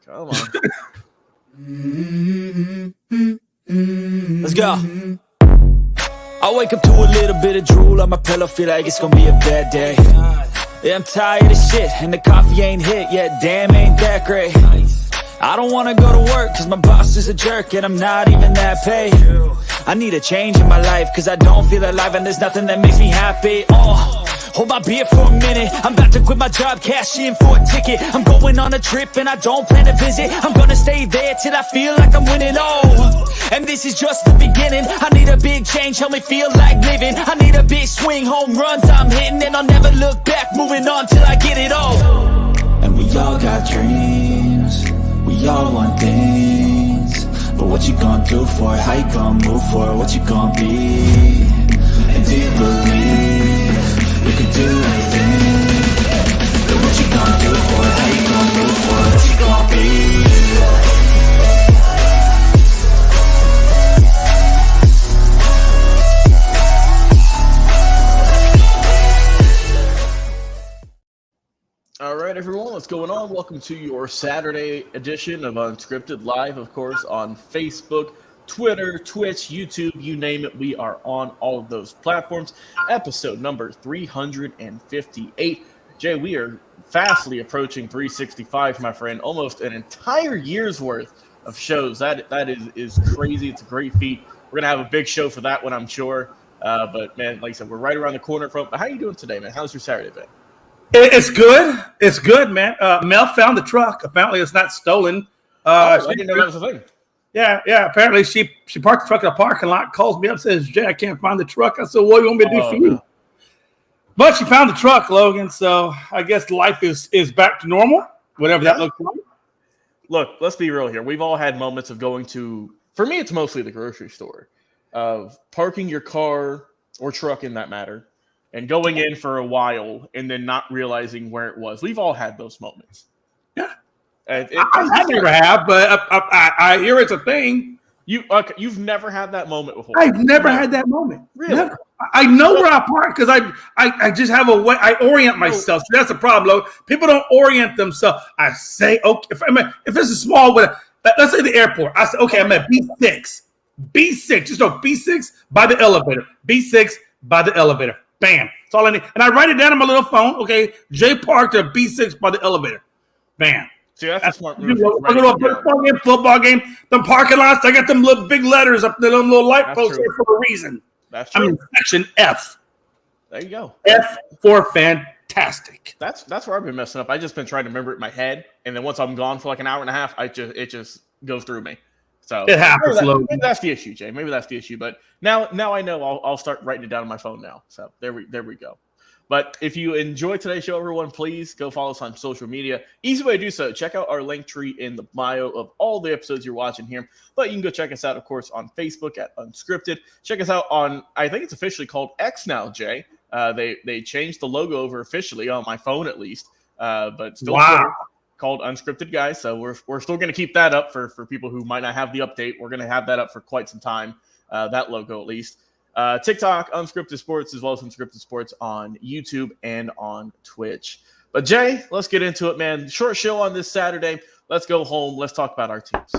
Come on. Let's go. I wake up to a little bit of drool on my pillow, feel like it's gonna be a bad day. Yeah, I'm tired of shit, and the coffee ain't hit yet, damn, ain't that great. I don't wanna go to work, cause my boss is a jerk, and I'm not even that paid. I need a change in my life, cause I don't feel alive, and there's nothing that makes me happy. Hold my beer for a minute, I'm about to quit my job, cash in for a ticket. I'm going on a trip and I don't plan to visit. I'm gonna stay there till I feel like I'm winning, and this is just the beginning. I need a big change, help me feel like living. I need a big swing, home runs I'm hitting, and I'll never look back, moving on till I get it all. And we all got dreams, we all want things, but what you gonna do for it? How you gonna move for it? What you gonna be? And do you believe you can do anything? But what you gonna do for it? How you gonna move for it? What you gonna be? All right, everyone, what's going on? Welcome to your Saturday edition of Unscripted, live, of course, on Facebook, Twitter, Twitch, YouTube, you name it. We are on all of those platforms. Episode number 358. Jay, we are fastly approaching 365, my friend. Almost an entire year's worth of shows. That is crazy. It's a great feat. We're going to have a big show for that one, I'm sure. But, man, like I said, we're right around the corner from. But how are you doing today, man? How's your Saturday been? It's good. It's good, man. Mel found the truck. Apparently, it's not stolen. I didn't know that was a thing. Yeah. Apparently, she parked the truck in a parking lot, calls me up, says, Jay, I can't find the truck. I said, what do you want me to do for you? But she found the truck, Logan, so I guess life is back to normal, whatever that looks like. Look, let's be real here. We've all had moments of going to, for me, it's mostly the grocery store, of parking your car or truck in that matter, and going in for a while and then not realizing where it was. We've all had those moments. Yeah. I never have, but I hear it's a thing. You've never had that moment before? I've never had that moment. Really? Never. I know where I park because I just have a way. I orient myself. So that's the problem, Logan. People don't orient themselves. I say, okay, if it's a small, let's say the airport. I say, okay, I'm at B6. B6. Just know B6 by the elevator. B6 by the elevator. Bam. That's all I need. And I write it down on my little phone. Okay. Jay parked at B6 by the elevator. Bam. See, that's a smart move. I go to a football game, the parking lots, I got them little big letters up there, them little light posts there for a reason. That's true. I'm in section F. There you go. F for fantastic. That's where I've been messing up. I just been trying to remember it in my head, and then once I'm gone for like an hour and a half, it just goes through me. So it happens. Maybe that's the issue, Jay. Maybe that's the issue. But now I know. I'll start writing it down on my phone now. So there we go. But if you enjoyed today's show, everyone, please go follow us on social media. Easy way to do so. Check out our link tree in the bio of all the episodes you're watching here. But you can go check us out, of course, on Facebook at Unscripted. Check us out on, I think it's officially called X now, Jay. They changed the logo over officially on my phone at least. But still called Unscripted, guys. So we're still going to keep that up for people who might not have the update. We're going to have that up for quite some time, that logo at least. TikTok, Unscripted Sports, as well as Unscripted Sports on YouTube and on Twitch. But Jay, let's get into it, man. Short show on this Saturday. Let's go home. Let's talk about our teams.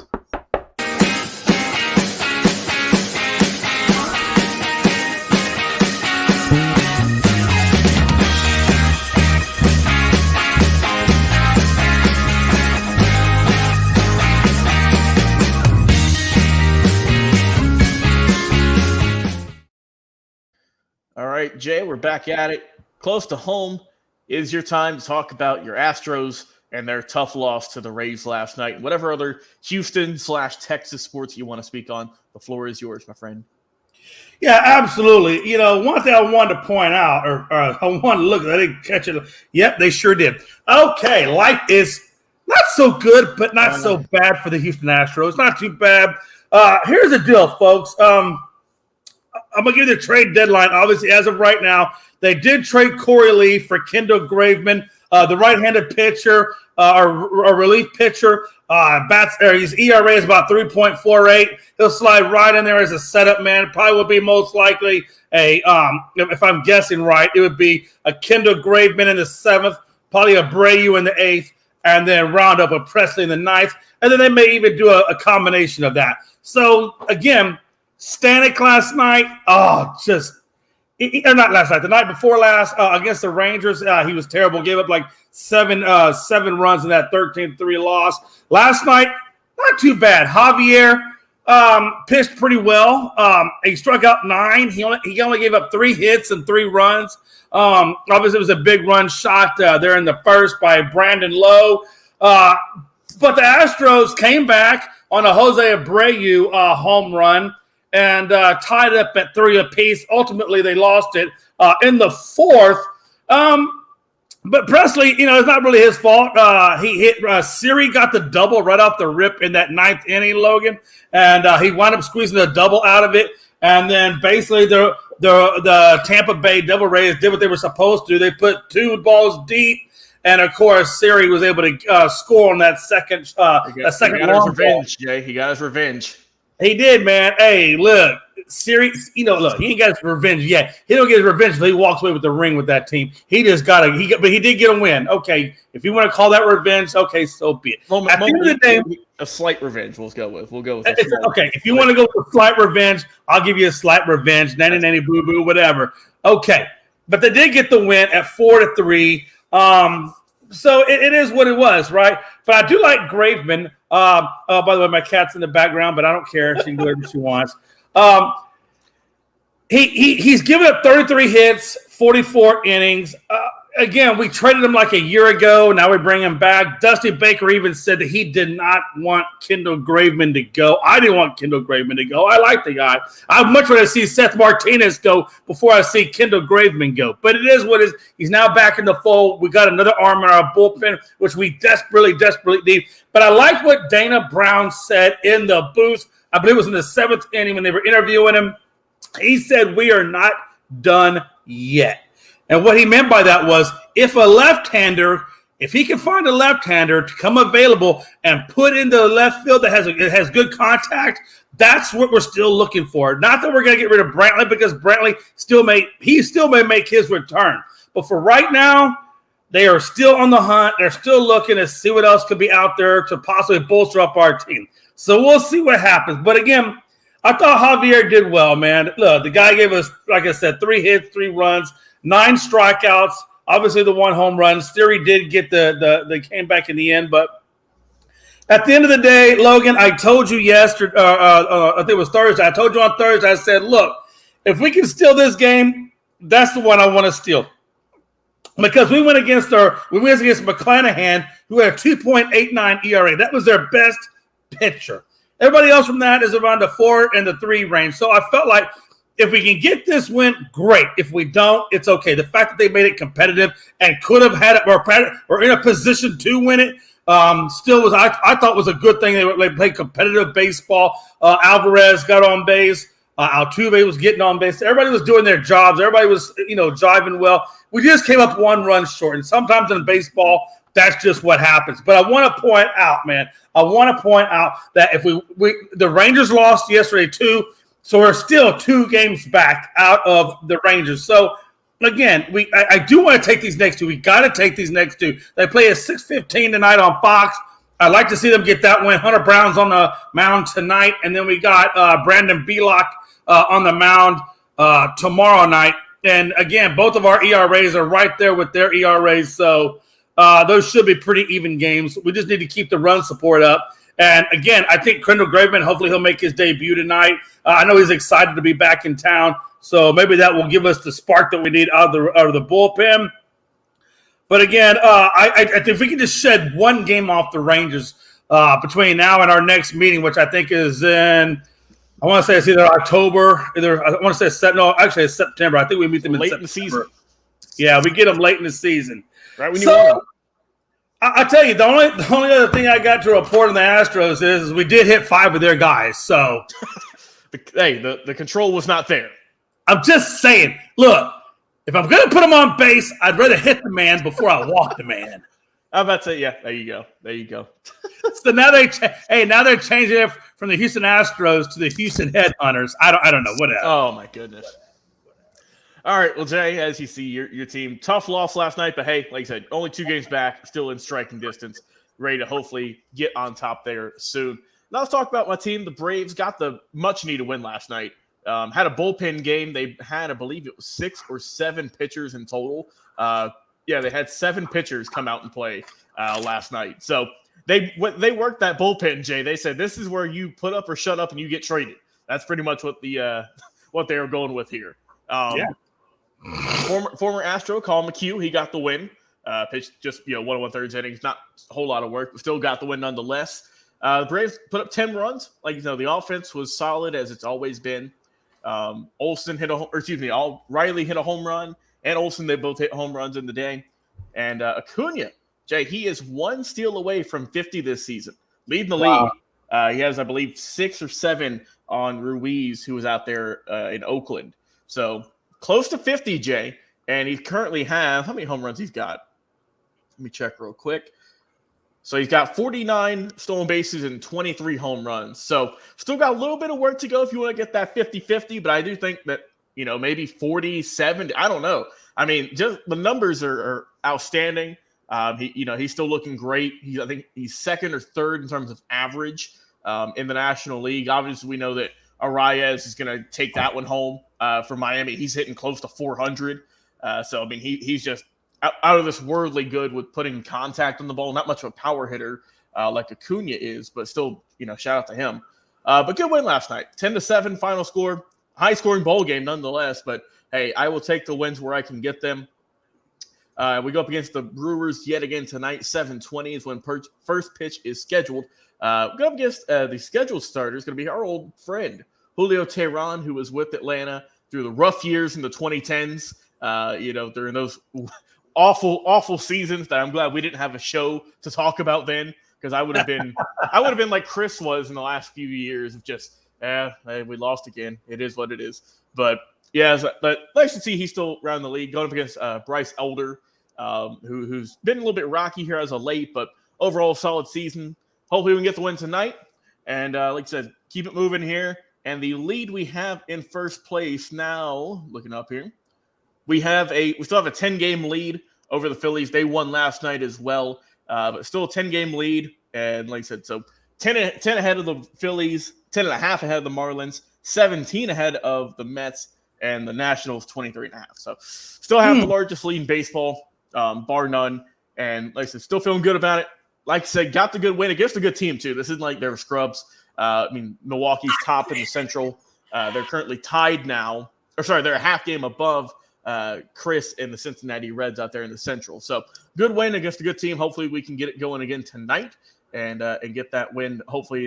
All right, Jay, we're back at it. Close to home is your time to talk about your Astros and their tough loss to the Rays last night. Whatever other Houston/Texas sports you want to speak on, the floor is yours, my friend. Yeah, absolutely. You know, one thing I wanted to point out, or I wanted to look at, I didn't catch it. Yep, they sure did. Okay, life is not so good, but not so bad for the Houston Astros. Not too bad. Here's the deal, folks. I'm going to give you the trade deadline. Obviously, as of right now, they did trade Corey Lee for Kendall Graveman, the right-handed pitcher, a relief pitcher. His ERA is about 3.48. He'll slide right in there as a setup man. Probably would be most likely if I'm guessing right, it would be a Kendall Graveman in the 7th, probably a Abreu in the 8th. and then round up with Presley in the ninth, and then they may even do a combination of that. So, again, Stanek last night, not last night, the night before last against the Rangers, he was terrible. Gave up like seven runs in that 13-3 loss. Last night, not too bad. Javier pitched pretty well. He struck out 9. He only gave up 3 hits and 3 runs. Obviously, it was a big run shot there in the first by Brandon Lowe. But the Astros came back on a Jose Abreu home run and tied up at 3 apiece. Ultimately, they lost it in the 4th. But Presley, it's not really his fault. He hit Siri got the double right off the rip in that 9th inning, Logan, and he wound up squeezing a double out of it. And then basically the Tampa Bay Devil Rays did what they were supposed to. They put 2 balls deep, and of course Siri was able to score on that second. He got his revenge, Jay. He got his revenge. He did, man. Hey, look, Siri. Look, he ain't got his revenge yet. He don't get his revenge until he walks away with the ring with that team. He just got but he did get a win. Okay, if you want to call that revenge, okay, so be it. At the end of the day, a slight revenge. We'll go with. Okay, if you want to go with slight revenge, I'll give you a slight revenge. Nanny boo boo, whatever. Okay, but they did get the win at 4-3. So it is what it was, right? But I do like Graveman. By the way, my cat's in the background, but I don't care. She can do whatever she wants. He's given up 33 hits, 44 innings. Again, we traded him like a year ago. Now we bring him back. Dusty Baker even said that he did not want Kendall Graveman to go. I didn't want Kendall Graveman to go. I like the guy. I'd much rather see Seth Martinez go before I see Kendall Graveman go. But it is what it is. He's now back in the fold. We got another arm in our bullpen, which we desperately need. But I like what Dana Brown said in the booth. I believe it was in the 7th inning when they were interviewing him. He said, "We are not done yet." And what he meant by that was if he can find a left-hander to come available and put into the left field that has good contact, that's what we're still looking for. Not that we're going to get rid of Brantley, because Brantley still may make his return. But for right now, they are still on the hunt. They're still looking to see what else could be out there to possibly bolster up our team. So we'll see what happens. But again, I thought Javier did well, man. Look, the guy gave us, like I said, 3 hits, 3 runs, 9 strikeouts, obviously the 1 home run. Theory did get they came back in the end, but at the end of the day, Logan, I told you yesterday, I think it was Thursday. I told you on Thursday, I said, look, if we can steal this game, that's the one I want to steal. Because we went against McClanahan, who had a 2.89 ERA. That was their best pitcher. Everybody else from that is around the 4 and the 3 range. So I felt like if we can get this win, great. If we don't, it's okay. The fact that they made it competitive and could have had it or in a position to win it, still was I thought was a good thing. They played competitive baseball. Alvarez got on base. Altuve was getting on base. Everybody was doing their jobs. Everybody was jiving well. We just came up 1 run short, and sometimes in baseball, that's just what happens. But I want to point out, man. That if the Rangers lost yesterday too. So we're still 2 games back out of the Rangers. So, again, I do want to take these next 2. We got to take these next 2. They play at 6:15 tonight on Fox. I'd like to see them get that win. Hunter Brown's on the mound tonight. And then we got Brandon Belock on the mound tomorrow night. And, again, both of our ERAs are right there with their ERAs. So those should be pretty even games. We just need to keep the run support up. And, again, I think Kendall Graveman, hopefully he'll make his debut tonight. I know he's excited to be back in town, so maybe that will give us the spark that we need out of the bullpen. But, again, I think if we can just shed 1 game off the Rangers between now and our next meeting, which I think is in – I want to say it's either October. It's September. I think we meet them late in the season. Yeah, we get them late in the season. Right when you want them. I tell you, the only other thing I got to report on the Astros is we did hit 5 of their guys. So, the control was not there. I'm just saying. Look, if I'm going to put them on base, I'd rather hit the man before I walk the man. I'm about to say, yeah. There you go. So now they're changing it from the Houston Astros to the Houston Headhunters. I don't know, whatever. Oh my goodness. All right, well, Jay, as you see, your team, tough loss last night, but hey, like I said, only 2 games back, still in striking distance. ready to hopefully get on top there soon. Now let's talk about my team. The Braves got the much-needed win last night. Had a bullpen game. They had, I believe it was 6 or 7 pitchers in total. They had 7 pitchers come out and play last night. So they worked that bullpen, Jay. They said this is where you put up or shut up and you get traded. That's pretty much what what they were going with here. Former Astro Colin McHugh, he got the win. Pitched just 1 1/3 innings, not a whole lot of work, but still got the win nonetheless. The Braves put up 10 runs. The offense was solid as it's always been. Olsen Riley hit a home run, and Olsen, they both hit home runs in the day. And Acuna, Jay, he is 1 steal away from 50 this season, leading the league. He has, I believe, 6 or 7 on Ruiz, who was out there in Oakland. So close to 50, Jay. And he currently has, how many home runs he's got? Let me check real quick. So he's got 49 stolen bases and 23 home runs. So still got a little bit of work to go if you want to get that 50-50. But I do think that, maybe 47. I don't know. I mean, just the numbers are outstanding. He's still looking great. I think he's 2nd or 3rd in terms of average in the National League. Obviously, we know that Arias is going to take that one home for Miami. He's hitting close to 400. He's just out of this worldly good with putting contact on the ball. Not much of a power hitter like Acuna is, but still, shout out to him. But good win last night. 10-7 final score. High-scoring ball game nonetheless. But, hey, I will take the wins where I can get them. We go up against the Brewers yet again tonight. 7:20 is when first pitch is scheduled. We go up against the scheduled starter is going to be our old friend, Julio Teheran, who was with Atlanta through the rough years in the 2010s. During those awful seasons that I'm glad we didn't have a show to talk about then, because I would have been like Chris was in the last few years of just, hey, we lost again. It is what it is. But but nice to see he's still around the league, going up against Bryce Elder, who's been a little bit rocky here as of late, but overall solid season. Hopefully we can get the win tonight. And like I said, keep it moving here. And the lead we have in first place now, looking up here, we still have a 10-game lead over the Phillies. They won last night as well, but still a 10-game lead. And like I said, so 10 ahead of the Phillies, 10.5 ahead of the Marlins, 17 ahead of the Mets, and the Nationals 23.5. So still have the largest lead in baseball, bar none. And like I said, still feeling good about it. Like I said, got the good win against a good team too. This isn't like they were scrubs. Milwaukee's top in the Central. They're currently tied now. They're a half game above Chris and the Cincinnati Reds out there in the Central. So good win against a good team. Hopefully we can get it going again tonight and get that win. Hopefully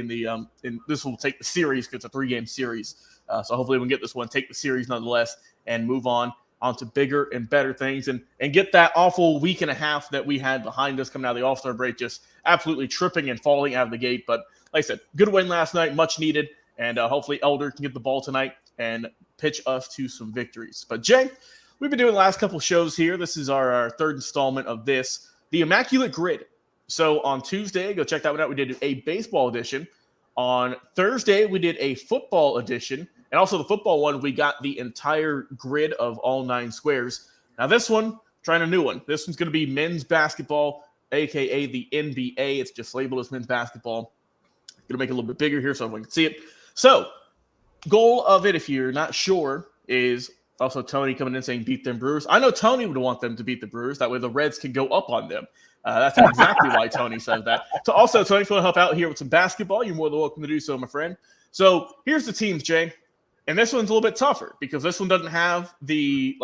this will take the series because it's a 3-game series. So hopefully we can get this one, take the series nonetheless, and move on to bigger and better things and get that awful week and a half that we had behind us coming out of the All-Star break, just absolutely tripping and falling out of the gate. But like I said, good win last night, much needed. And hopefully Elder can get the ball tonight and pitch us to some victories. But Jay, we've been doing the last couple shows here. This is our 3rd installment of this, the Immaculate Grid. So on Tuesday, go check that one out. We did a baseball edition. On Thursday, we did a football edition. And also the football one, we got the entire grid of all 9 squares. Now this one, trying a new one. This one's going to be men's basketball, a.k.a. the NBA. It's just labeled as men's basketball. Going to make it a little bit bigger here so everyone can see it. So goal of it, if you're not sure, is also Tony coming in saying beat them Brewers. I know Tony would want them to beat the Brewers. That way the Reds can go up on them. That's exactly why Tony says that. So also, Tony, if you want to help out here with some basketball, you're more than welcome to do so, my friend. So here's the teams, Jay. And this one's a little bit tougher because this one doesn't have the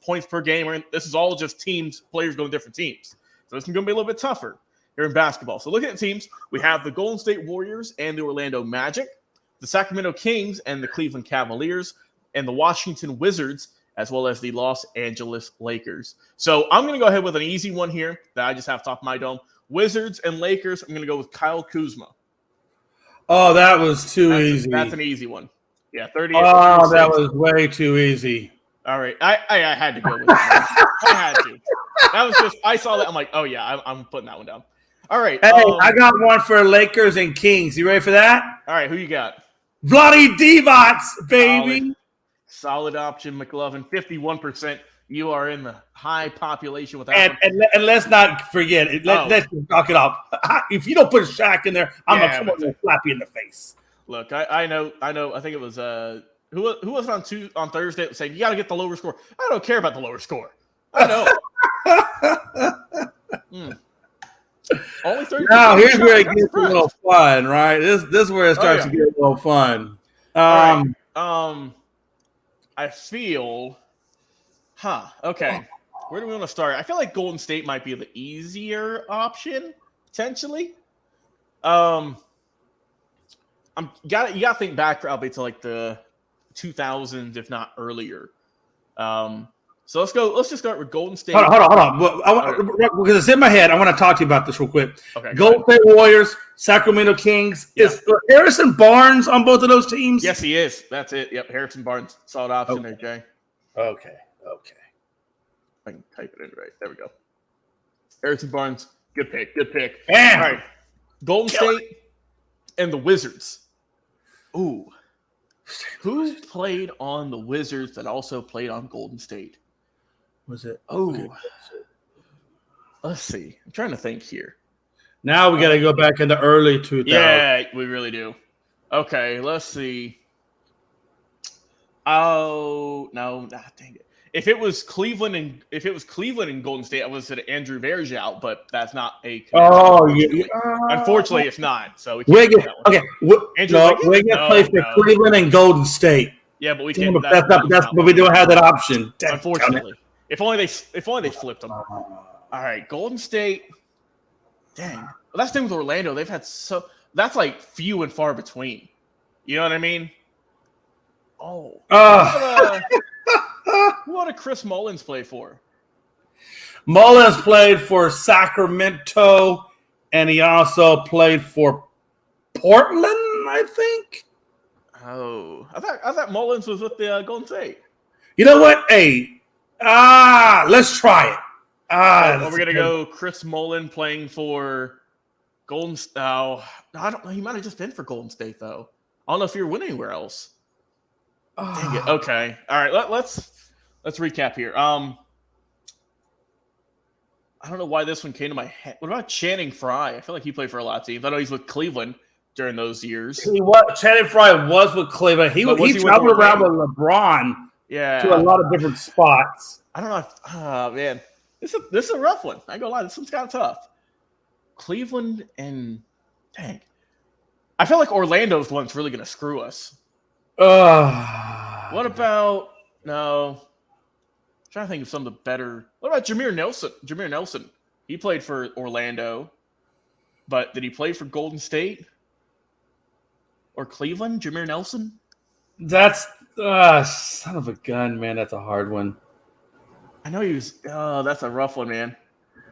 points per game. This is all just teams, players going to different teams. So this one's going to be a little bit tougher here in basketball. So looking at teams, we have the Golden State Warriors and the Orlando Magic, the Sacramento Kings and the Cleveland Cavaliers, and the Washington Wizards, as well as the Los Angeles Lakers. So I'm going to go ahead with an easy one here that I just have top of my dome. Wizards and Lakers, I'm going to go with Kyle Kuzma. Oh, that was too easy. That's an easy one. Yeah, 30. Oh, that was way too easy. All right. I had to go with that. I had to. That was just, I saw that. I'm like, oh, yeah, I'm putting that one down. All right. Hey, I got one for Lakers and Kings. You ready for that? All right. Who you got? Vlade Divac, baby. Solid option, McLovin. 51% You are in the high population with that and let's not forget it. Let's knock it off. If you don't put Shaq in there, I'm gonna come over and slap you in the face. Look, I know. I think it was who was it on Thursday saying you got to get the lower score. I don't care about the lower score. I know. Only 30. Now here's where it gets a little fun, right? This is where it starts to get a little fun. Right. I feel. Okay. Where do we want to start? I feel like Golden State might be the easier option potentially. You gotta think back probably to like the 2000s, if not earlier. So let's just start with Golden State. Hold on. Because it's in my head. I want to talk to you about this real quick. Okay. Golden State Warriors, Sacramento Kings. Yeah. Is Harrison Barnes on both of those teams? Yes, he is. That's it. Yep, Harrison Barnes. Solid option there, Jay. Okay. I can type it in right. There we go. Harrison Barnes. Good pick. Damn. All right. Golden State and the Wizards. Ooh. Who played on the Wizards that also played on Golden State? Was it? Oh. Okay. Let's see. I'm trying to think here. Now we got to go back in the early 2000s. Yeah, we really do. Okay, let's see. Oh, no. Dang it. If it was Cleveland and Golden State, I would have said Andrew Vergeau, but that's not a. Unfortunately, it's not. So we can't. Wiggins plays for Cleveland and Golden State. Yeah, but we can't. But we don't have that option. Unfortunately, if only they flipped them. All right, Golden State. Dang, well, that's the thing with Orlando. They've had that's like few and far between. You know what I mean? Oh. Who did Chris Mullins play for? Mullins played for Sacramento, and he also played for Portland, I think. Oh, I thought Mullins was with the Golden State. You know what? Hey, let's try it. We're gonna go Chris Mullin playing for Golden State. Oh, I don't know. He might have just been for Golden State though. I don't know if he went anywhere else. Dang it. Okay. All right. Let's recap here. I don't know why this one came to my head. What about Channing Frye? I feel like he played for a lot of teams. I know he's with Cleveland during those years. Channing Frye was with Cleveland. He traveled around with LeBron. Yeah. To a lot of different spots. I don't know. Man, this is a rough one. I ain't gonna lie. This one's kind of tough. Cleveland and dang. I feel like Orlando's the one that's really gonna screw us. What about no? I'm trying to think of some of the better. What about Jameer Nelson? Jameer Nelson. He played for Orlando, but did he play for Golden State or Cleveland? Jameer Nelson. That's son of a gun, man. That's a hard one. I know he was. That's a rough one, man.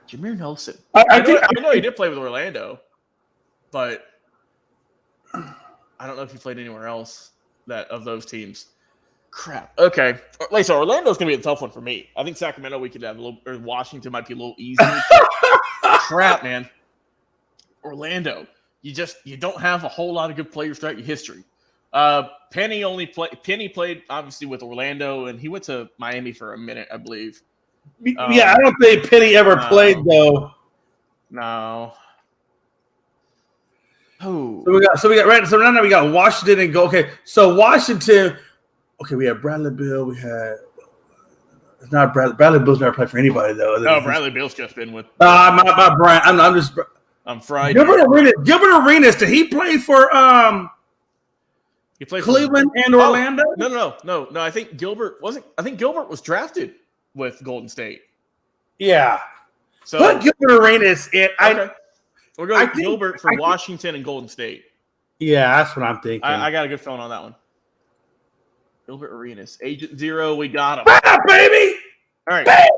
Jameer Nelson. I know he did play with Orlando, but I don't know if he played anywhere else of those teams. Crap. Okay. So Orlando's gonna be a tough one for me. I think Sacramento we could have a little, or Washington might be a little easier. Crap, man. Orlando. You don't have a whole lot of good players throughout your history. Penny played obviously with Orlando, and he went to Miami for a minute, I believe. I don't think Penny ever played though. No. Oh. So now we got Washington and go. Okay, so Washington. Okay, we had Bradley Beal. We had not Bradley Beal's never played for anybody though. No, Bradley Beal's just been with. My brain. I'm fried. Gilbert Arenas. Did he play for He played Cleveland and Orlando? No. I think Gilbert wasn't. I think Gilbert was drafted with Golden State. Yeah. So put Gilbert Arenas in. Okay. We're going Gilbert for Washington and Golden State. Yeah, that's what I'm thinking. I got a good feeling on that one. Gilbert Arenas, Agent Zero, we got him. Bam, baby. All right. Bam!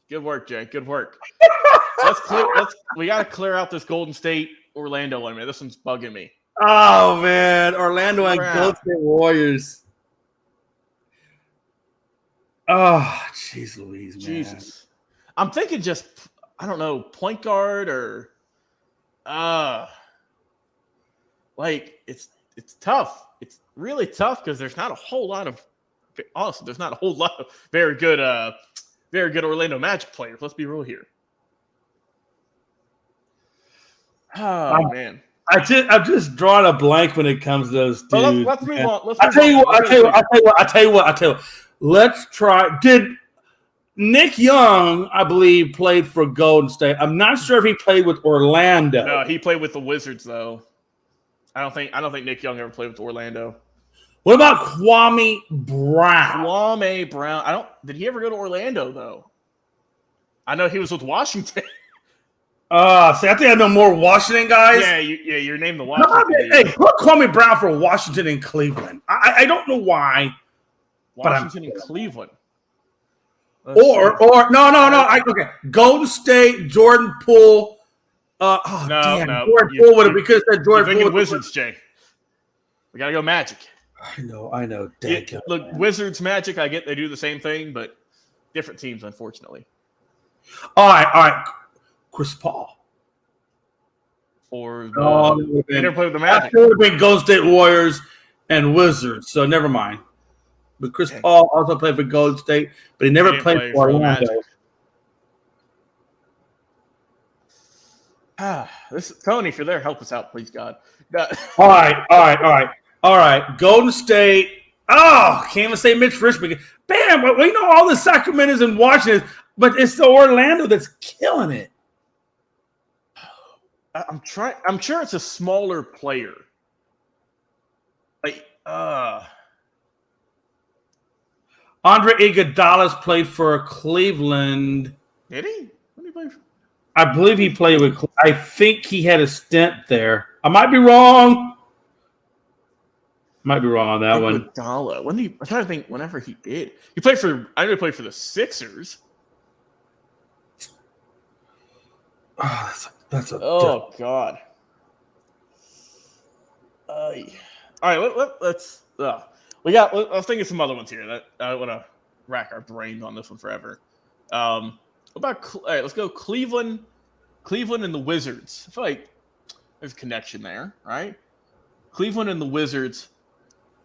Good work, Jay. Good work. We got to clear out this Golden State Orlando one, man. This one's bugging me. Oh man, Orlando and Golden State Warriors. Oh, jeez Louise, man. Jesus. I'm thinking just, I don't know, point guard or like it's tough. It's really tough because there's not a whole lot of honestly, there's not a whole lot of very good Orlando Magic players. Let's be real here. Oh man. I'm just drawing a blank when it comes to those dudes. Well, let's move on. I tell you what. Let's try. Did Nick Young, I believe, played for Golden State? I'm not sure if he played with Orlando. No, he played with the Wizards though. I don't think Nick Young ever played with Orlando. What about Kwame Brown? Did he ever go to Orlando though? I know he was with Washington. See, I think I know more Washington guys. Yeah, you're named the Washington. No, hey, put Kwame Brown for Washington and Cleveland. I don't know why. Washington and Cleveland. Or okay. Golden State, Jordan Poole. Jordan Poole would have because that Jordan Poole. Poole. Wizards, Jay. We gotta go Magic. I know. Look, Wizards, Magic. I get they do the same thing, but different teams, unfortunately. All right. Chris Paul. They never played with the Magic. It would have been Golden State Warriors and Wizards, so never mind. But Chris Paul also played for Golden State, but he never played for Orlando. Tony, if you're there, help us out, please, God. All right. Golden State. Oh, can't even say Mitch Richmond. Bam! We know all the Sacramento's and Washington, but it's the Orlando that's killing it. I'm sure it's a smaller player. Andre Iguodala played for Cleveland. Did he? When did he play for? I believe he played with. I think he had a stint there. I might be wrong. Might be wrong on that one. Iguodala. I'm trying to think. Whenever he did, he played for. I know he played for the Sixers. That's a. Oh God. All right. Let's. I was thinking some other ones here that I don't want to rack our brains on this one forever. What about? All right, let's go Cleveland. Cleveland and the Wizards. I feel like there's a connection there, right? Cleveland and the Wizards.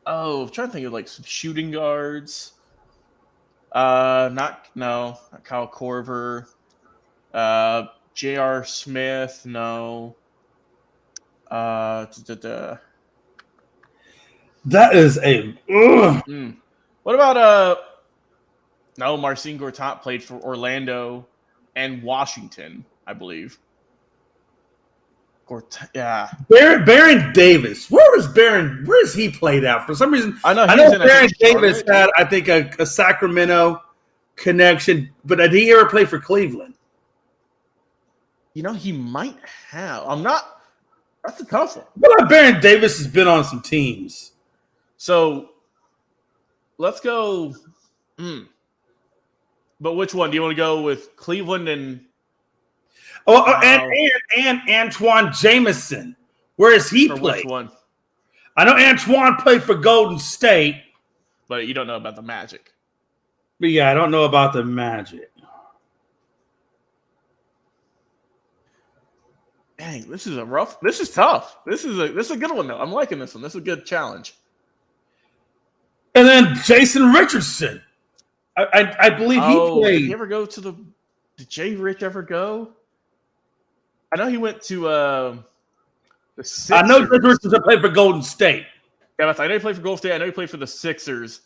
Oh, I'm trying to think of like some shooting guards. Not Kyle Korver. J.R. Smith, no. That is a. What about No, Marcin Gortat played for Orlando and Washington, I believe. Baron Davis. Where is he played out? For some reason, I know Baron Davis had, I think, a Sacramento connection, but did he ever play for Cleveland? He might have. That's a tough one. But Baron Davis has been on some teams. So let's go. But which one do you want to go with? Cleveland and and Antoine Jameson. Where has he played? Which one? I know Antoine played for Golden State, but you don't know about the Magic. But yeah, I don't know about the Magic. Dang, this is tough. This is a good one though. I'm liking this one. This is a good challenge. And then Jason Richardson. I believe he played. Did he ever go to the? Did Jay Rich ever go? I know he went to the Sixers. I know Jason Richardson played for Golden State. Yeah, I know he played for Golden State. I know he played for the Sixers.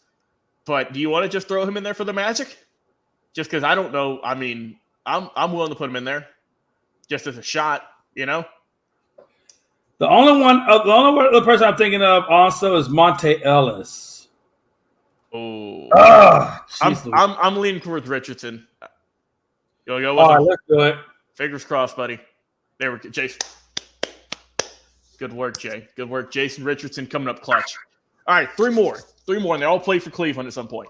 But do you want to just throw him in there for the Magic? Just because I don't know. I mean, I'm willing to put him in there, just as a shot. The only person I'm thinking of also is Monte Ellis. Oh, I'm leaning towards Richardson. You want to go with him? Let's do it. Fingers crossed, buddy. There we go, Jason. Good work, Jay. Good work, Jason Richardson coming up clutch. All right, three more, and they all play for Cleveland at some point.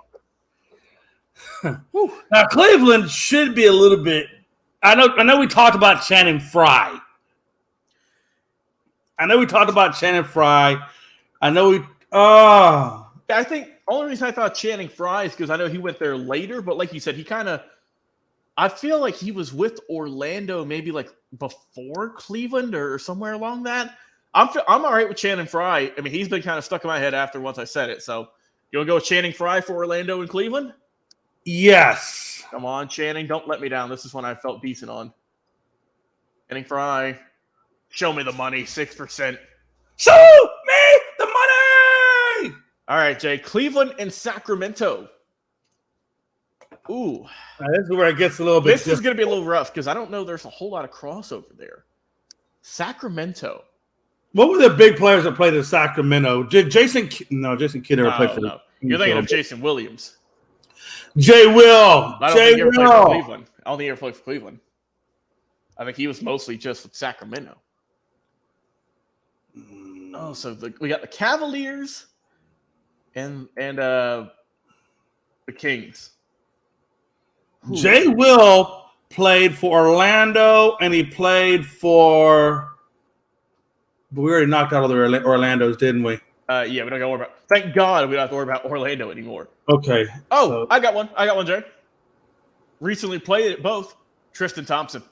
Now Cleveland should be a little bit. I know. We talked about Channing Frye. I think only reason I thought Channing Frye is because I know he went there later, but like you said, I feel like he was with Orlando maybe like before Cleveland or somewhere along that. I'm all right with Channing Frye. I mean, he's been kind of stuck in my head after once I said it, so You want to go with Channing Frye for Orlando and Cleveland? Yes. Come on, Channing. Don't let me down. This is one I felt decent on. Channing Frye. Show me the money. 6%. Show me the money! All right, Jay. Cleveland and Sacramento. Ooh. Now, this is where it gets a little bit This is going to be a little rough because I don't know there's a whole lot of crossover there. Sacramento. What were the big players that played in Sacramento? Did Jason Kidd never played for no. You're thinking of Jason Williams. Jay Will. I don't think he ever played for Cleveland. I don't think he ever played for Cleveland. I think he was mostly just with Sacramento. Oh, so we got the Cavaliers and the Kings. Ooh. Jay Will played for Orlando, and he played for. But we already knocked out all the Orlandos, didn't we? Yeah, we don't got to worry about. Thank God we don't have to worry about Orlando anymore. Okay. Oh, so. I got one, Jay. Recently played at both. Tristan Thompson.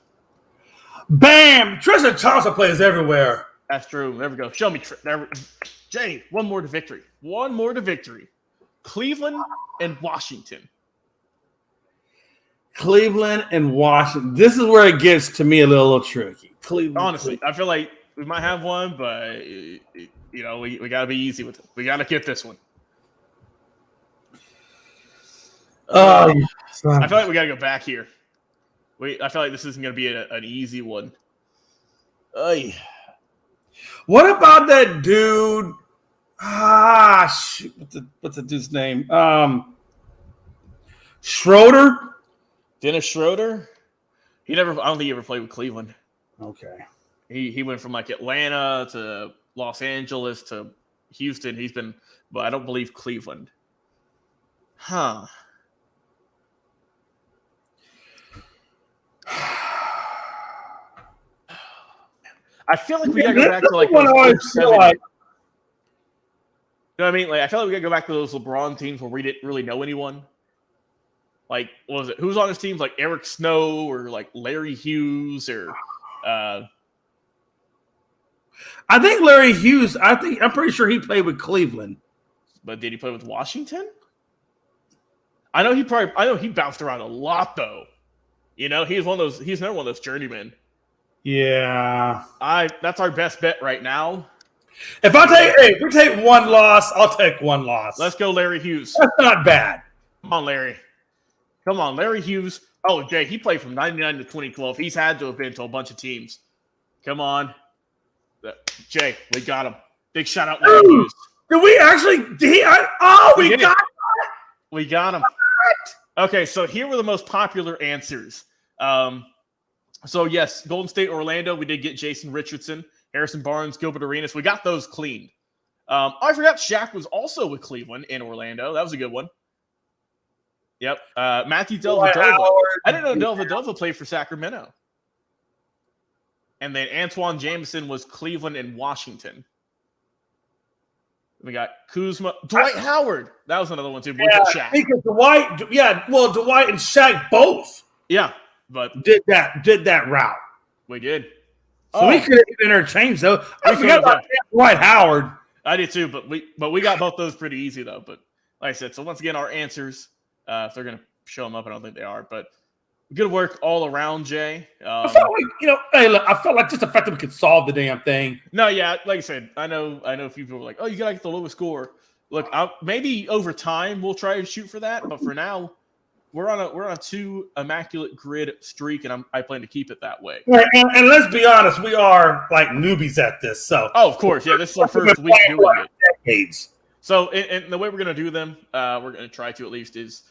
Bam! Tristan Thompson plays everywhere. That's true. There we go. Show me, Jay. One more to victory. Cleveland and Washington. Cleveland and Washington. This is where it gets to me a little tricky. Cleveland. Honestly, I feel like we might have one, but we got to be easy with it. We got to get this one. I feel like we got to go back here. I feel like this isn't going to be an easy one. What about that dude? Shoot, what's the dude's name? Schroeder. Dennis Schroeder. I don't think he ever played with Cleveland. Okay. He went from like Atlanta to Los Angeles to Houston. But I don't believe Cleveland. Huh. I feel like we gotta go back to like those 07. You know what I mean? Like I feel like we gotta go back to those LeBron teams where we didn't really know anyone. Like, what was it? Who's on his teams? Like Eric Snow or like Larry Hughes or I think Larry Hughes, I'm pretty sure he played with Cleveland. But did he play with Washington? I know he bounced around a lot though. You know, he's another one of those journeymen. Yeah. That's our best bet right now. If we take one loss, I'll take one loss. Let's go Larry Hughes. That's not bad. Come on, Larry Hughes. Oh, Jay, he played from 99 to 2012. He's had to have been to a bunch of teams. Come on. Jay, we got him. Big shout out, Larry Hughes. Did we actually? We got him. We got him. Okay, so here were the most popular answers. So, yes, Golden State, Orlando, we did get Jason Richardson, Harrison Barnes, Gilbert Arenas. We got those cleaned. I forgot Shaq was also with Cleveland in Orlando. That was a good one. Yep. Matthew Dellavedova. I didn't know Dellavedova played for Sacramento. And then Antoine Jameson was Cleveland and Washington. We got Kuzma. Dwight Howard. That was another one, too. Shaq. Because Dwight and Shaq both. Yeah. But did that route. We did. So we could have interchanged though. I forgot about Dwight Howard. I did too, but we got both those pretty easy though. But like I said, so once again, our answers, if they're gonna show them up, I don't think they are, but good work all around, Jay. I felt like, I felt like just the fact that we could solve the damn thing. No, yeah, like I said, I know a few people are like, oh, you gotta get the lowest score. Look, maybe over time we'll try to shoot for that, but for now, we're on a 2 immaculate grid streak, and I plan to keep it that way. Right, and let's be honest, we are like newbies at this. So, of course, yeah, this is our first week doing it. Decades. So, and the way we're gonna do them, we're gonna try to at least is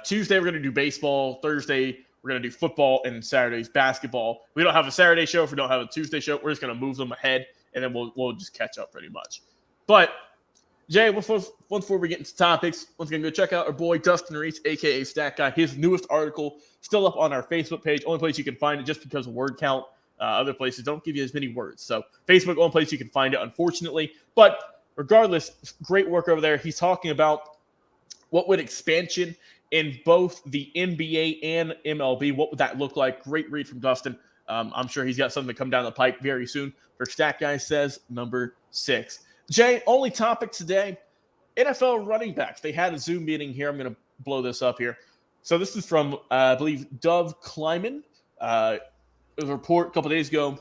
Tuesday we're gonna do baseball, Thursday we're gonna do football, and Saturday's basketball. We don't have a Saturday show if we don't have a Tuesday show. We're just gonna move them ahead, and then we'll just catch up pretty much. But Jay, before we get into topics, once again, go check out our boy Dustin Reese, a.k.a. Stat Guy. His newest article still up on our Facebook page. Only place you can find it just because of word count. Other places don't give you as many words. So Facebook, only place you can find it, unfortunately. But regardless, great work over there. He's talking about what would expansion in both the NBA and MLB, what would that look like? Great read from Dustin. I'm sure he's got something to come down the pipe very soon. For Stat Guy Says, number 6. Jay, only topic today, NFL running backs. They had a Zoom meeting here. I'm going to blow this up here. So this is from, I believe, Dove Kleiman. It was a report a couple days ago.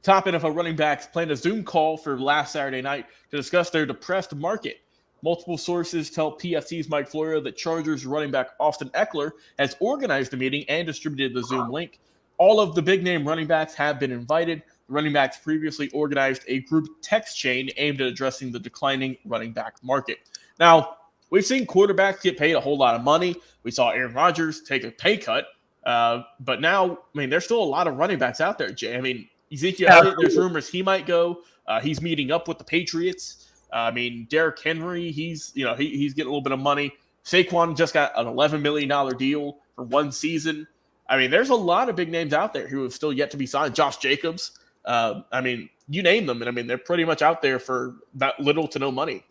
Top NFL running backs planned a Zoom call for last Saturday night to discuss their depressed market. Multiple sources tell PFT's Mike Florio that Chargers running back Austin Eckler has organized the meeting and distributed the Zoom link. All of the big-name running backs have been invited. The running backs previously organized a group text chain aimed at addressing the declining running back market. Now, we've seen quarterbacks get paid a whole lot of money. We saw Aaron Rodgers take a pay cut. But now, there's still a lot of running backs out there, Jay. Ezekiel Elliott, there's rumors he might go. He's meeting up with the Patriots. Derrick Henry, he's getting a little bit of money. Saquon just got an $11 million deal for one season. There's a lot of big names out there who have still yet to be signed. Josh Jacobs. You name them, and they're pretty much out there for that little to no money.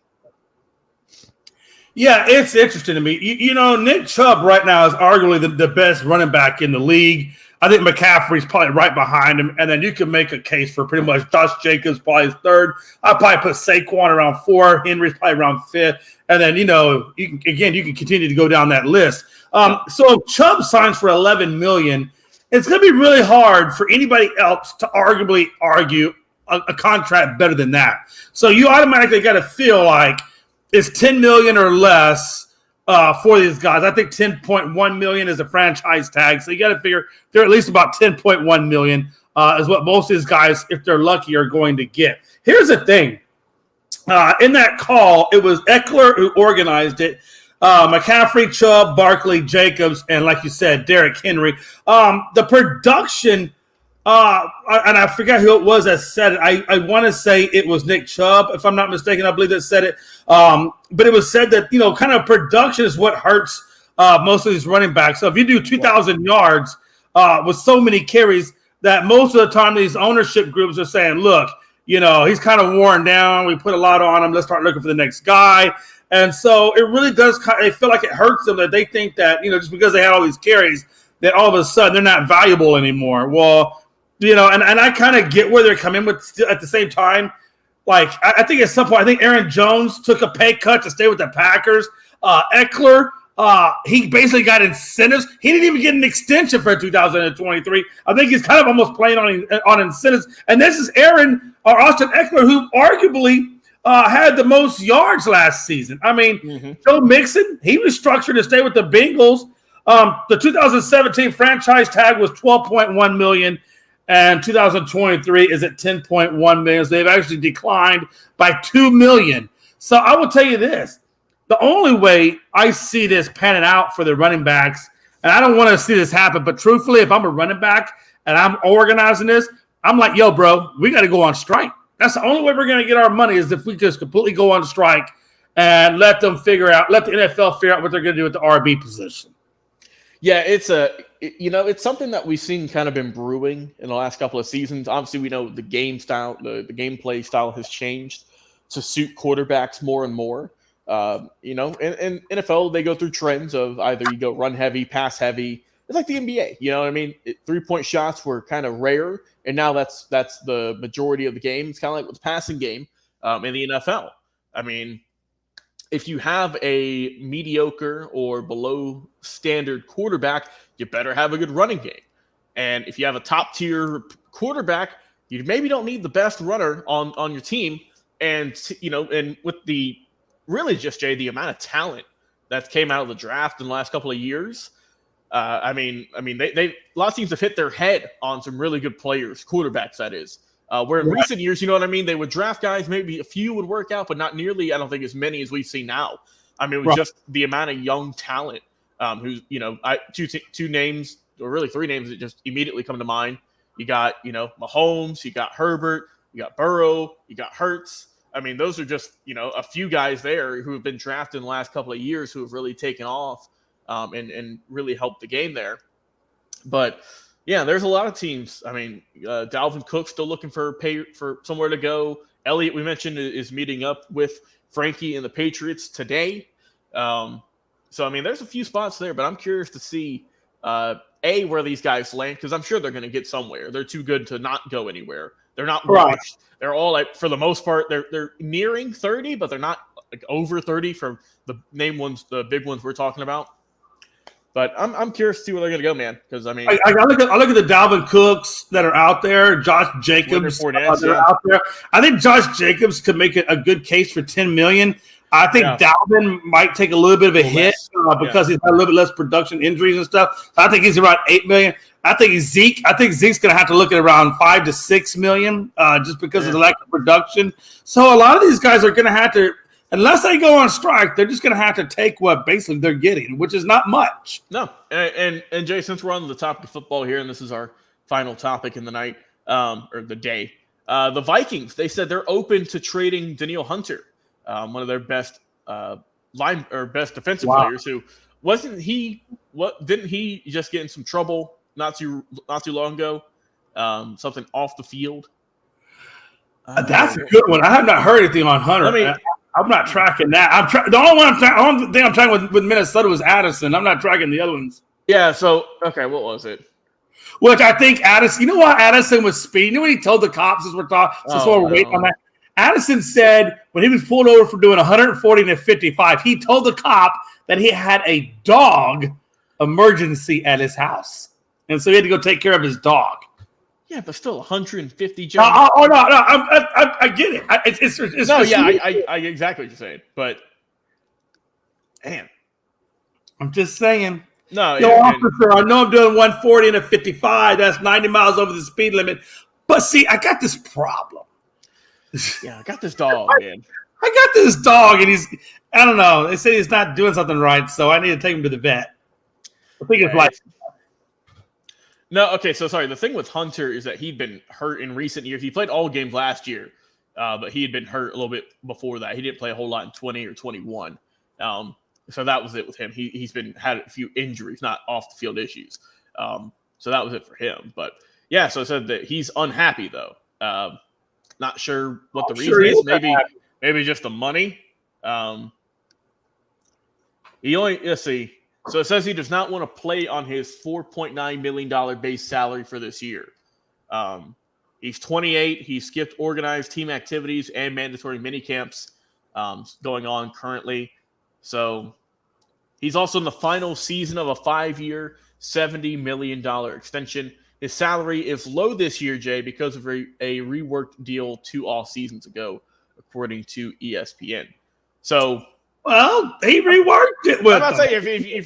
Yeah, it's interesting to me. Nick Chubb right now is arguably the best running back in the league. I think McCaffrey's probably right behind him, and then you can make a case for pretty much Josh Jacobs probably third. I'd probably put Saquon around 4. Henry's probably around 5th, and then you can continue to go down that list. So if Chubb signs for $11 million, it's going to be really hard for anybody else to arguably argue a contract better than that. So you automatically got to feel like it's $10 million or less for these guys. I think $10.1 million is a franchise tag. So you got to figure they're at least about $10.1 million is what most of these guys, if they're lucky, are going to get. Here's the thing. In that call, it was Eckler who organized it. McCaffrey, Chubb, Barkley, Jacobs, and like you said, Derrick Henry. The production, and I forget who it was that said it. I want to say it was Nick Chubb, if I'm not mistaken. I believe that said it. But it was said that, kind of production is what hurts most of these running backs. So if you do 2,000 yards with so many carries, that most of the time these ownership groups are saying, look, he's kind of worn down. We put a lot on him. Let's start looking for the next guy. And so it really does they feel like it hurts them that they think that, just because they had all these carries, that all of a sudden they're not valuable anymore. Well, and I kind of get where they're coming with at the same time. Like, I think at some point, I think Aaron Jones took a pay cut to stay with the Packers. Eckler, he basically got incentives. He didn't even get an extension for 2023. I think he's kind of almost playing on incentives. And this is Austin Eckler, who arguably had the most yards last season. Joe Mixon, he was structured to stay with the Bengals. The 2017 franchise tag was $12.1 million. And 2023 is at $10.1 million. So they've actually declined by $2 million. So I will tell you this. The only way I see this panning out for the running backs, and I don't want to see this happen, but truthfully, if I'm a running back and I'm organizing this, I'm like, yo, bro, we got to go on strike. That's the only way we're going to get our money is if we just completely go on strike and let the NFL figure out what they're going to do with the RB position. Yeah, it's something that we've seen kind of been brewing in the last couple of seasons. Obviously, we know the game style, the gameplay style has changed to suit quarterbacks more and more. In NFL, they go through trends of either you go run heavy, pass heavy. It's like the NBA, 3-point shots were kind of rare, and now that's the majority of the game. It's kind of like with the passing game in the NFL. If you have a mediocre or below standard quarterback, you better have a good running game. And if you have a top tier quarterback, you maybe don't need the best runner on your team. And, and with the really just, Jay, the amount of talent that came out of the draft in the last couple of years, they a lot of teams have hit their head on some really good players, quarterbacks, that is. Where in recent years, they would draft guys, maybe a few would work out, but not nearly, I don't think, as many as we see now. It was just the amount of young talent who's, two names, or really 3 names that just immediately come to mind. You got, Mahomes, you got Herbert, you got Burrow, you got Hurts. Those are just, a few guys there who have been drafted in the last couple of years who have really taken off and really helped the game there. But yeah, there's a lot of teams. Dalvin Cook still looking for somewhere to go. Elliott, we mentioned, is meeting up with Frankie and the Patriots today. There's a few spots there, but I'm curious to see where these guys land, because I'm sure they're going to get somewhere. They're too good to not go anywhere. They're not washed. They're all, for the most part, they're nearing 30, but they're not like over 30 for the name ones, the big ones we're talking about. But I'm curious to see where they're gonna go, man. Because I mean, I look at the Dalvin Cooks that are out there, Josh Jacobs that are out there. I think Josh Jacobs could make a good case for $10 million. I think Dalvin might take a little bit of a hit because he's had a little bit less production, injuries and stuff. So I think he's around $8 million. I think Zeke's going to have to look at around $5 to $6 million just because of the lack of production. So a lot of these guys are going to have to, unless they go on strike, they're just going to have to take what basically they're getting, which is not much. No, and Jay, since we're on the topic of football here, and this is our final topic in the night or the day, the Vikings, they said they're open to trading Danielle Hunter, one of their best best defensive players. Who didn't he just get in some trouble not too long ago? Something off the field. That's a good one. I have not heard anything on Hunter. I'm not tracking that. The only thing I'm tracking with Minnesota was Addison. I'm not tracking the other ones. Yeah. So okay, what was it? Which I think Addison. You know what? Addison was speeding. You know what he told the cops as we're talking. We're waiting on that. Addison said when he was pulled over for doing 140 to 55, he told the cop that he had a dog emergency at his house, and so he had to go take care of his dog. Yeah, but still 150. No, I get it. I exactly what you're saying, but man, I'm just saying. No, officer, I know I'm doing 140 and a 55. That's 90 miles over the speed limit. But see, I got this problem. Yeah, I got this dog, man. I got this dog, and I don't know. They say he's not doing something right, so I need to take him to the vet. I think it's like. No, okay, so sorry. The thing with Hunter is that he'd been hurt in recent years. He played all games last year, but he had been hurt a little bit before that. He didn't play a whole lot in 20 or 21. So that was it with him. He's had a few injuries, not off the field issues. So that was it for him. But yeah, so it said that he's unhappy though. Not sure what the reason is. Maybe just the money. Let's see. So it says he does not want to play on his $4.9 million base salary for this year. He's 28. He skipped organized team activities and mandatory mini camps going on currently. So he's also in the final season of a 5-year, $70 million extension. His salary is low this year, Jay, because of a reworked deal 2 off seasons ago, according to ESPN. So... Well, he reworked it with. I'm not saying if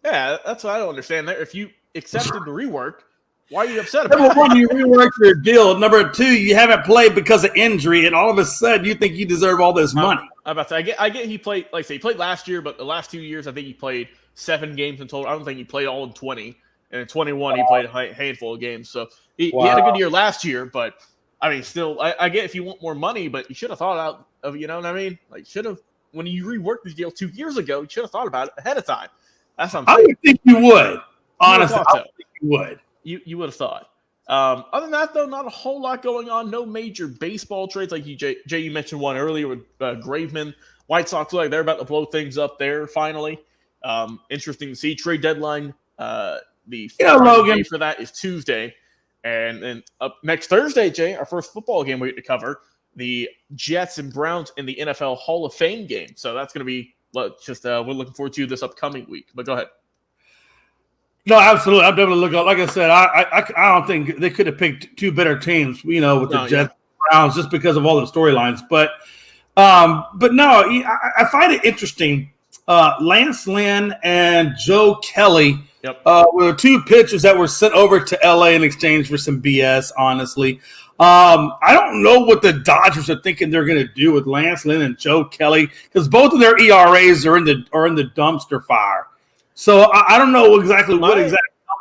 that's what I don't understand. There, if you accepted the rework, why are you upset about it? Number one, you reworked your deal. Number two, you haven't played because of injury, and all of a sudden, you think you deserve all this money. I'm about to say, I get he played, like I say, he played last year, but the last 2 years, I think he played 7 games in total. I don't think he played all in 20, and in 21, he played a handful of games. So he had a good year last year, but I mean, still, I get if you want more money, but you should have thought out of, you know what I mean? Like, should have. When you reworked the deal 2 years ago, you should have thought about it ahead of time. That's what I'm saying. I would think you would. Honestly, I think you would. You would have thought. Other than that, though, not a whole lot going on. No major baseball trades like Jay, you mentioned one earlier with Graveman. White Sox look like they're about to blow things up there finally. Interesting to see. Trade deadline. The day for that is Tuesday. And then up next Thursday, Jay, our first football game we get to cover. The Jets and Browns in the NFL Hall of Fame game. So that's going to be we're looking forward to this upcoming week. But go ahead. No, absolutely. I'm definitely looking. Like I said, I don't think they could have picked 2 better teams, with the Jets and Browns just because of all the storylines. But no, I find it interesting. Lance Lynn and Joe Kelly were 2 pitchers that were sent over to LA in exchange for some BS, honestly. I don't know what the Dodgers are thinking they're going to do with Lance Lynn and Joe Kelly because both of their ERAs are in the dumpster fire. So I don't know exactly what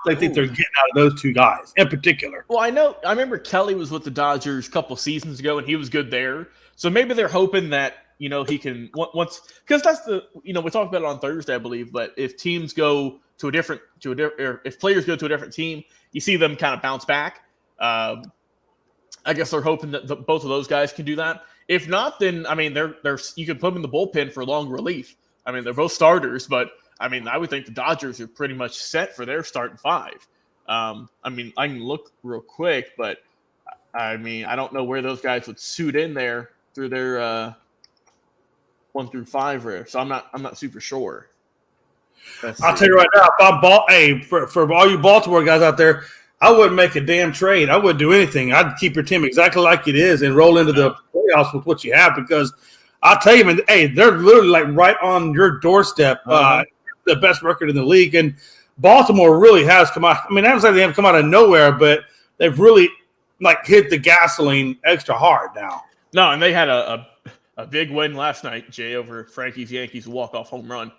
they think they're getting out of those 2 guys in particular. Well, I remember Kelly was with the Dodgers a couple seasons ago, and he was good there. So maybe they're hoping that he can once because that's we talked about it on Thursday, I believe. But if teams go to a different if players go to a different team, you see them kind of bounce back. I guess they're hoping that both of those guys can do that. If not, then I mean, they're you can put them in the bullpen for long relief. I mean, they're both starters, but I mean, I would think the Dodgers are pretty much set for their starting 5. I mean, I can look real quick, but I mean, I don't know where those guys would suit in there through their 1 through 5 there, so I'm not super sure. I'll tell you right now, if I'm for all you Baltimore guys out there, I wouldn't make a damn trade. I wouldn't do anything. I'd keep your team exactly like it is and roll into the playoffs with what you have, because I'll tell you, man, hey, they're literally like right on your doorstep. The best record in the league, and Baltimore really has come out. I mean, I don't say they have come out of nowhere, but they've really like hit the gasoline extra hard now. No, and they had a big win last night, Jay, over Frankie's Yankees, walk-off home run.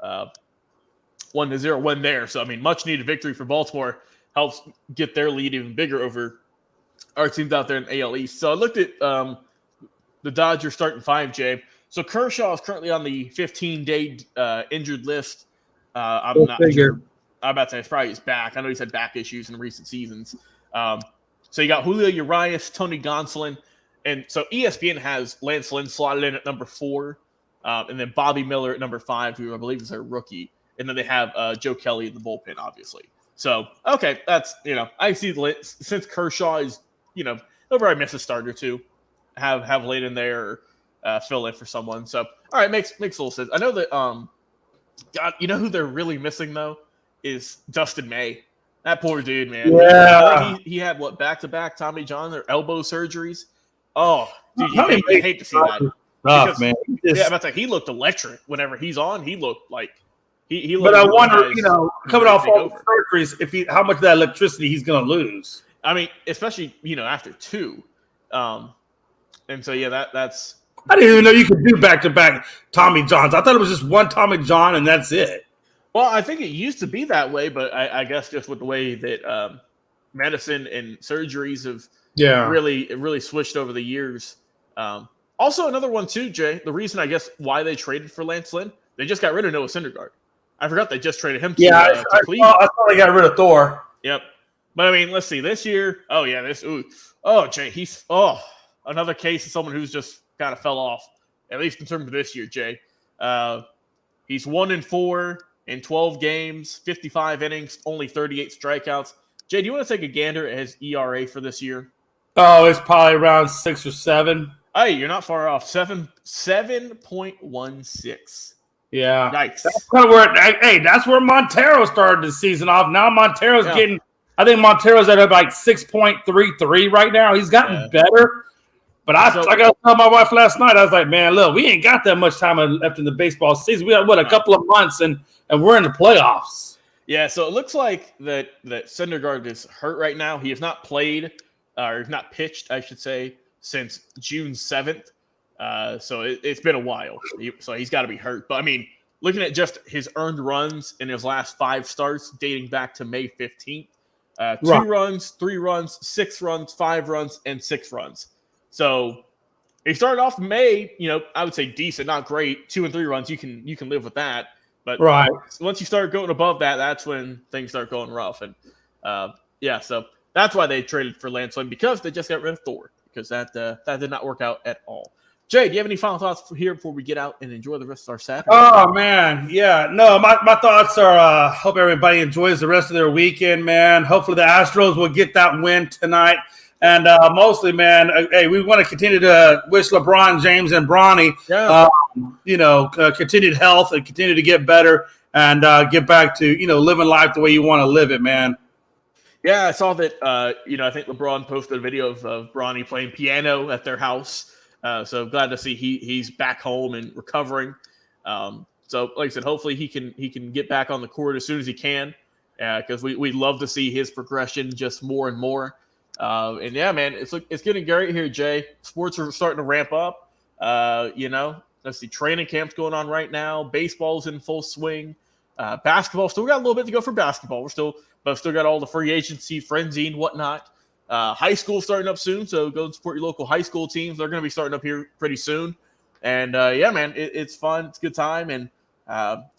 1-0 win there. So, I mean, much-needed victory for Baltimore. Helps get their lead even bigger over our teams out there in AL East. So I looked at the Dodgers starting 5, Jay. So Kershaw is currently on the 15-day injured list. I'm not sure. I'm about to say probably he's back. I know he's had back issues in recent seasons. So you got Julio Urias, Tony Gonsolin, and so ESPN has Lance Lynn slotted in at number 4, and then Bobby Miller at number 5, who I believe is their rookie, and then they have Joe Kelly in the bullpen, obviously. So okay, that's I see since Kershaw is he'll probably miss a start or two, have Lynn in there or fill in for someone. So all right, makes a little sense. I know that God, you know who they're really missing though is Dustin May. That poor dude, man. Yeah. He had back-to-back Tommy John, their elbow surgeries. Oh, dude, you hate to see that. Tough, man. Yeah, I'm about to say, he looked electric whenever he's on. He looked like he looked. But I wonder, coming off all the surgeries, how much of that electricity he's going to lose. I mean, especially after 2, and so yeah, that's. I didn't even know you could do back-to-back Tommy Johns. I thought it was just one Tommy John and that's it. Well, I think it used to be that way, but I guess just with the way that medicine and surgeries have really switched over the years. Also, another one too, Jay. The reason I guess why they traded for Lance Lynn, they just got rid of Noah Syndergaard. I forgot they just traded him to Cleveland. I thought they got rid of Thor. Yep. But I mean, let's see. This year, Jay, he's another case of someone who's just kind of fell off, at least in terms of this year, Jay. He's 1-4 in 12 games, 55 innings, only 38 strikeouts. Jay, do you want to take a gander at his ERA for this year? Oh, it's probably around 6 or 7. Hey, you're not far off. 7.16. Yeah. Nice. That's kind of that's where Montero started the season off. Now Montero's getting – I think Montero's at like 6.33 right now. He's gotten better. But I got to tell my wife last night, I was like, man, look, we ain't got that much time left in the baseball season. We got, a couple of months, and we're in the playoffs. Yeah, so it looks like that Syndergaard is hurt right now. He has not played, or not pitched, I should say, since June 7th. So it's been a while. So he's got to be hurt. But, I mean, looking at just his earned runs in his last 5 starts dating back to May 15th, 2 runs, 3 runs, 6 runs, 5 runs, and 6 runs. So he started off May, I would say decent, not great. 2 and 3 runs, you can live with that. But once you start going above that, that's when things start going rough. And so that's why they traded for Lance Lynn, because they just got rid of Thor, because that did not work out at all. Jay, do you have any final thoughts here before we get out and enjoy the rest of our Saturday? Oh, man. Yeah. No, my thoughts are hope everybody enjoys the rest of their weekend, man. Hopefully the Astros will get that win tonight. And mostly, man, hey, we want to continue to wish LeBron James and Bronny, continued health and continue to get better and get back to, living life the way you want to live it, man. Yeah, I saw that, I think LeBron posted a video of Bronny playing piano at their house. So glad to see he's back home and recovering. So like I said, hopefully he can get back on the court as soon as he can, because we love to see his progression just more and more. And yeah, man, it's getting great here, Jay. Sports are starting to ramp up. Let's see, training camp's going on right now. Baseball's in full swing. Basketball still got a little bit to go for basketball. We're still got all the free agency frenzy and whatnot. High school starting up soon, so go and support your local high school teams. They're going to be starting up here pretty soon. And yeah, man, it's fun. It's a good time. And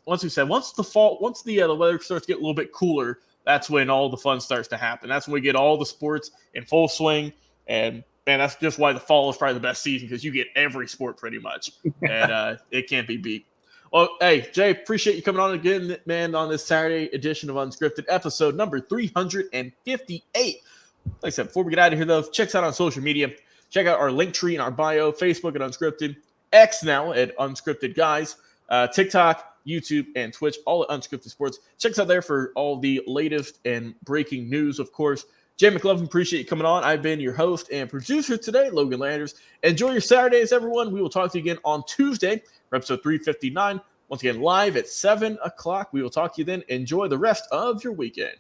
once the weather starts to get a little bit cooler, that's when all the fun starts to happen. That's when we get all the sports in full swing. And man, that's just why the fall is probably the best season, because you get every sport pretty much. And it can't be beat. Well, hey, Jay, appreciate you coming on again, man, on this Saturday edition of Unscripted, episode number 358. Like I said, before we get out of here, though, check us out on social media. Check out our link tree in our bio, Facebook at Unscripted, X now at Unscripted Guys, TikTok, YouTube, and Twitch, all at Unscripted Sports. Check us out there for all the latest and breaking news, of course. Jay McLovin, appreciate you coming on. I've been your host and producer today, Logan Landers. Enjoy your Saturdays, everyone. We will talk to you again on Tuesday for episode 359. Once again, live at 7 o'clock. We will talk to you then. Enjoy the rest of your weekend.